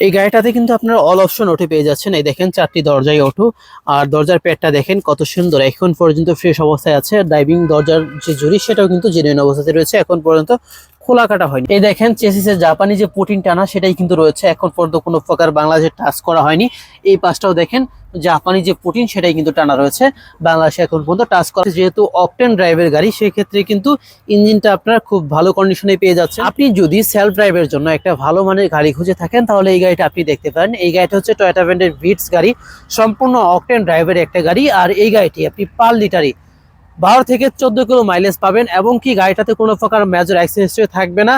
এই গাড়িটাতে কিন্তু আপনারা অল অপশন অটো পেয়ে যাচ্ছেন। এই দেখেন 4টি দরজাই অটো, আর দরজার প্যাডটা দেখেন কত সুন্দর, এখন পর্যন্ত ফ্রেশ অবস্থায় আছে। ড্রাইভিং দরজার যে জুড়ি সেটাও কিন্তু জেনুইন অবস্থাতে রয়েছে, এখন পর্যন্ত খোলা কাটা হয়নি। এই দেখেন চেসিসের জাপানি যে পুটিন টানা সেটাই কিন্তু রয়েছে, এখন পর্যন্ত কোনো প্রকার বাংলাদেশে টাচ করা হয়নি। এই পাশটাও দেখেন জাপানি যে পুটিন সেটাই কিন্তু টানা রয়েছে, বাংলাদেশে এখন পর্যন্ত টাচ করা। যেহেতু অকটেন ড্রাইভের গাড়ি, সেই ক্ষেত্রে কিন্তু ইঞ্জিনটা আপনার খুব ভালো কন্ডিশনে পেয়ে যাচ্ছে। আপনি যদি সেলফ ড্রাইভের জন্য একটা ভালো মানের গাড়ি খুঁজে থাকেন তাহলে এই গাড়িটা আপনি দেখতে পারেন। এই গাড়িটা হচ্ছে টয়োটা ব্র্যান্ডের ভিটস গাড়ি, সম্পূর্ণ অকটেন ড্রাইভের একটা গাড়ি। আর এই গাড়িটি আপনি পার লিটারই 12 থেকে 14 কিলো মাইলেজ পাবেন, এবং কি গাড়িটাতে কোনো প্রকার মেজর অ্যাক্সিডেন্ট থাকবে না।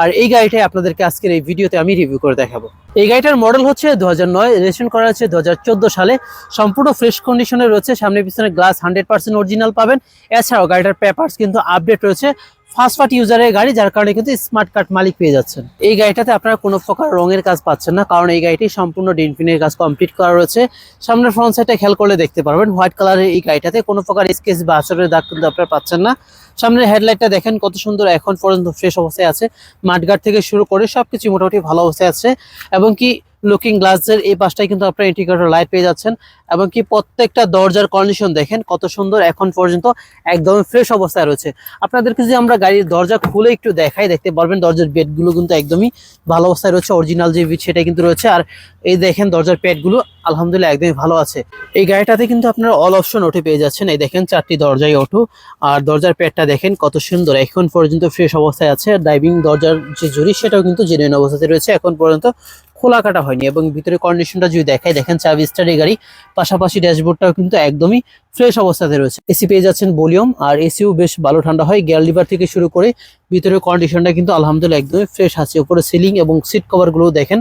আর এই গাড়িটাই আপনাদেরকে আজকের এই ভিডিওতে আমি রিভিউ করে দেখাবো। এই গাড়িটার মডেল হচ্ছে 2009, রেজিস্ট্রেশন করা হচ্ছে 2014 সালে। সম্পূর্ণ ফ্রেশ কন্ডিশনে রয়েছে, সামনে পিছনে গ্লাস 100% অরিজিনাল পাবেন। এছাড়াও গাড়িটার পেপারস কিন্তু আপডেট রয়েছে। ফার্স্ট পার্টি ইউজারের গাড়ি, যার কারণে কিন্তু স্মার্ট কার্ড মালিক পেয়ে যাচ্ছেন। এই গাড়িটাতে আপনারা কোনো প্রকার রঙের কাজ পাচ্ছেন না, কারণ এই গাড়িটি সম্পূর্ণ ডিনফিনের কাজ কমপ্লিট করা রয়েছে। সামনের ফ্রন্ট সাইডটা খেয়াল করলে দেখতে পারবেন হোয়াইট কালারের এই গাড়িটাতে কোনো প্রকার স্কেচ বা আঁচড়ের দাগ কিন্তু আপনারা পাচ্ছেন না। সামনের হেডলাইটটা দেখেন কত সুন্দর, এখন পর্যন্ত ফ্রেশ অবস্থায় আছে। মাঠগার্ড থেকে শুরু করে সবকিছু মোটামুটি ভালো অবস্থায় আছে, এবং কি লুকিং গ্লাসের এই পাশটায় কিন্তু আপনারা ইন্ডিকেটর লাইট পেয়ে যাচ্ছেন, এবং কি প্রত্যেকটা দরজার কন্ডিশন দেখেন কত সুন্দর, এখন পর্যন্ত একদম ফ্রেশ অবস্থায় রয়েছে। আপনাদেরকে যদি আমরা গাড়ির দরজা খুলে একটু দেখাই, দেখতে পারবেন দরজার বেডগুলো কিন্তু একদমই ভালো অবস্থায় রয়েছে, অরিজিনাল যে বিট সেটা কিন্তু রয়েছে। আর এই দেখেন দরজার প্যাডগুলো আলহামদুলিল্লাহ একদমই ভালো আছে। এই গাড়িটাতে কিন্তু আপনারা অল অপশন অটো পেয়ে যাচ্ছেন। এই দেখেন 4টি দরজাই অটো, আর দরজার প্যাডটা দেখেন কত সুন্দর, এখন পর্যন্ত ফ্রেশ অবস্থায় আছে। ড্রাইভিং দরজার যে জুড়ি সেটাও কিন্তু জেনুইন অবস্থাতে রয়েছে, এখন পর্যন্ত খোলা কাটা হয়নি। এবং ভিতরে কন্ডিশনটা যদি দেখাই, দেখেন চাবি স্টার্ট গাড়ি, পাশাপাশি ড্যাশবোর্ডটাও কিন্তু একদমই ফ্রেশ অবস্থাতে রয়েছে। এসি পেয়ে যাচ্ছেন ভলিউম, আর এসিও বেশ ভালো ঠান্ডা হয়। গিয়ার লিভার থেকে শুরু করে ভিতরের কন্ডিশনটা কিন্তু আলহামদুলিল্লাহ একদমই ফ্রেশ আছে। উপরে সিলিং এবং সিট কভার গুলো দেখেন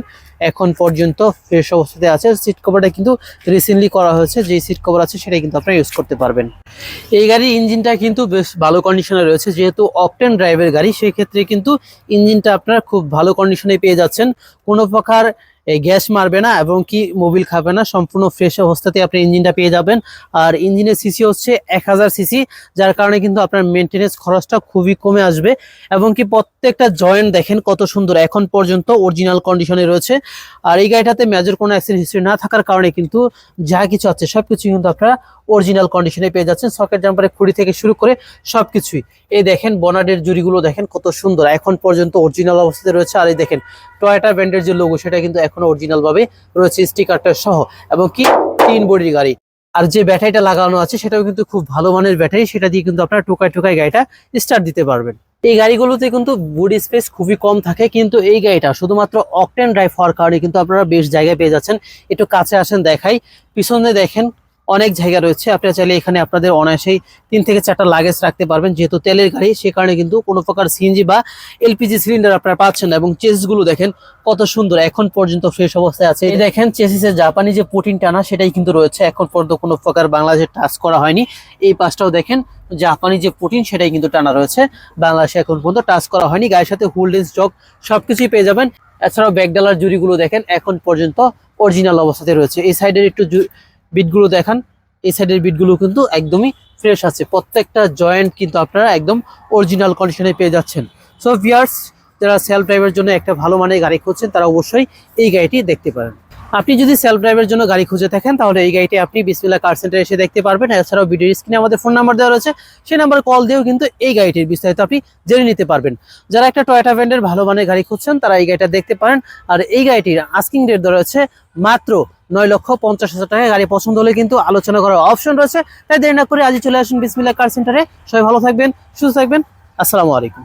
এখন পর্যন্ত ফ্রেশ অবস্থাতে আছে। সিট কভারটা কিন্তু রিসেন্টলি করা হয়েছে, যে সিট কভার আছে সেটা কিন্তু আপনারা ইউজ করতে পারবেন। এই গাড়ির ইঞ্জিনটা কিন্তু বেশ ভালো কন্ডিশনে রয়েছে, যেহেতু অকটেন ড্রাইভের গাড়ি, সেই ক্ষেত্রে কিন্তু ইঞ্জিনটা আপনারা খুব ভালো কন্ডিশনে পেয়ে যাচ্ছেন। কোনো প্রকার গ্যাস মারবে না এবং কি মোবিল খাবে না, সম্পূর্ণ ফ্রেশ অবস্থাতে আপনি ইঞ্জিনটা পেয়ে যাবেন। আর ইঞ্জিনের সিসি হচ্ছে 1000 সিসি, যার কারণে কিন্তু আপনার মেনটেনেন্স খরচটা খুবই কমে আসবে। এবং কি প্রত্যেকটা জয়েন্ট দেখেন কত সুন্দর, এখন পর্যন্ত অরিজিনাল কন্ডিশনে রয়েছে। আর এই গাড়িটাতে মেজর কোনো অ্যাক্সিডেন্ট হিস্ট্রি না থাকার কারণে কিন্তু যা কিছু আছে সবকিছু কিন্তু আপনারা অরিজিনাল কন্ডিশনে পেয়ে যাচ্ছেন। সকেট জাম্পারের খুঁড়ি থেকে শুরু করে সবকিছুই। এই দেখেন বনাটের জুড়িগুলো দেখেন কত সুন্দর, এখন পর্যন্ত অরিজিনাল অবস্থাতে রয়েছে। আর এই দেখেন টয়োটা ব্র্যান্ডের যে লোগো সেটা কিন্তু এখনো অরিজিনাল ভাবে রয়েছে, স্টিকারটা সহ। এবং কি 3 বডির গাড়ি, আর যে ব্যাটারিটা লাগানো আছে সেটাও কিন্তু খুব ভালো মানের ব্যাটারি, সেটা দিয়ে কিন্তু আপনারা টোকায় টোকায় গাড়িটা স্টার্ট দিতে পারবেন। এই গাড়িগুলোতে কিন্তু বুট স্পেস খুবই কম থাকে, কিন্তু এই গাড়িটা শুধুমাত্র অকটেন ড্রাইভ হওয়ার কারণে কিন্তু আপনারা বেশ জায়গায় পেয়ে যাচ্ছেন। একটু কাছে আসেন দেখাই, পিছনে দেখেন অনেক জায়গা রয়েছে। আপনারা চাইলে এখানে আপনাদের অনায়াসেই 3 থেকে 4টা লাগেজ রাখতে পারবেন, যেহেতু তেলের গাড়ি, সে কারণে কিন্তু কোনো প্রকার সিএনজি বা এলপিজি সিলিন্ডার আপনারা পাচ্ছেন না। এবং চেসিসগুলো দেখেন কত সুন্দর, এখন পর্যন্ত ফ্রেশ অবস্থায় আছে। এই দেখেন চেসিসের জাপানি যে পুটিন টানা সেটাই কিন্তু রয়েছে, এখন পর্যন্ত কোনো প্রকার বাংলাদেশে টাচ করা হয়নি। এই পাশটাও দেখেন জাপানি যে পুটিন সেটাই কিন্তু টানা রয়েছে, বাংলাদেশে এখন পর্যন্ত টাচ করা হয়নি। গাড়ির সাথে হুইল জক সবকিছুই পেয়ে যাবেন। এছাড়াও ব্যাকডালার জুড়িগুলো দেখেন এখন পর্যন্ত অরিজিনাল অবস্থাতে রয়েছে। এই সাইডের একটু বিটগুলো দেখান, এই সাইডের বিটগুলো কিন্তু একদমই ফ্রেশ আছে। প্রত্যেকটা জয়েন্ট কিন্তু আপনারা একদম অরিজিনাল কন্ডিশনে পেয়ে যাচ্ছেন। সো ভিউয়ার্স, যারা সেলফ ড্রাইভের জন্য একটা ভালো মানের গাড়ি খুঁজছেন তারা অবশ্যই এই গাড়িটি দেখতে পারেন। আপনি যদি সেলফ ড্রাইভের জন্য গাড়ি খুঁজে থাকেন তাহলে এই গাড়িটি আপনি বিসমিল্লাহ কার সেন্টারে এসে দেখতে পারবেন। এছাড়াও ভিডিওর স্ক্রিনে আমাদের ফোন নাম্বার দেওয়া রয়েছে, সেই নাম্বার কল দিয়েও কিন্তু এই গাড়িটির বিস্তারিত আপনি জেনে নিতে পারবেন। যারা একটা টয়োটা ব্র্যান্ডের ভালো মানের গাড়ি খুঁজছেন তারা এই গাড়িটা দেখতে পারেন। আর এই গাড়িটির আস্কিং রেট ধরা রয়েছে মাত্র 9,50,000 টাকা। গাড়ি পছন্দ হলে কিন্তু আলোচনা করার অপশন রয়েছে, তাই দেরি না করে আজই চলে আসুন বিসমিল্লাহ কার সেন্টারে। সবাই ভালো থাকবেন, সুস্থ থাকবেন, আসসালামু আলাইকুম।